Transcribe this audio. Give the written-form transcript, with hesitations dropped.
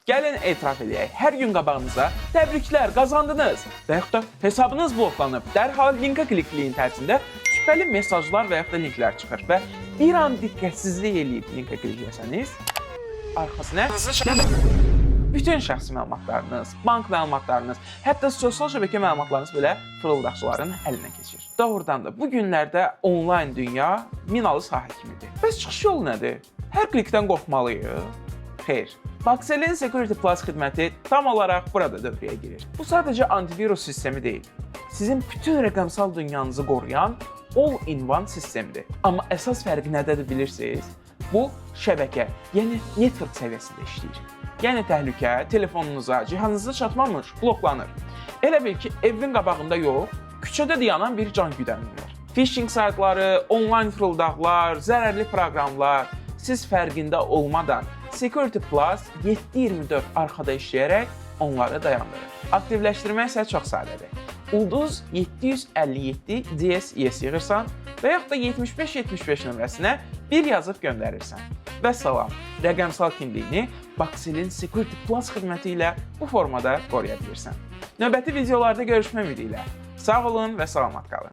Gəlin etiraf edək, hər gün qabağınıza təbriklər, qazandınız və yaxud da hesabınız bloklanıb, dərhal linkə klikləyin tərcində şübhəli mesajlar və yaxud da linklər çıxır və bir an diqqətsizlik eləyib linkə klikləsəniz, arxasına bütün şəxsi məlumatlarınız, bank məlumatlarınız, hətta sosial şəbəkə məlumatlarınız belə fırıldaqçıların əlinə keçir. Doğrudan da bu günlərdə onlayn dünya minalı sahil kimidir. Bəs çıxış yolu nədir? Hər klikdən qorxmalıyıq? Xeyr. Baxel'in Security Plus xidməti tam olaraq burada dövrəyə girir. Bu sadəcə antivirus sistemi deyil. Sizin bütün rəqəmsal dünyanızı qoruyan all-in-one sistemdir. Amma əsas fərqi nədədir bilirsiniz? Bu şəbəkə, yəni network səviyyəsində işləyir. Yəni təhlükə telefonunuza, cihazınıza çatmamış, bloklanır. Elə bil ki, evin qabağında yox, küçədə dayanan bir can güdənliyi var. Phishing saytları, onlayn fırıldaqlar, zərərli proqramlar, siz fərqində olmadan Security Plus 7/24 arxada işləyərək onları dayandırır. Aktivləşdirmək isə çox sadədir. Ulduz 757 DS yığırsan və yaxud da 7575 nömrəsinə bir yazıb göndərirsən. Və salam, rəqəmsal kimliyini Baxel'in Security Plus xidməti ilə bu formada qoruya bilirsən. Növbəti videolarda görüşmək ümidi ilə. Sağ olun və salamat qalın.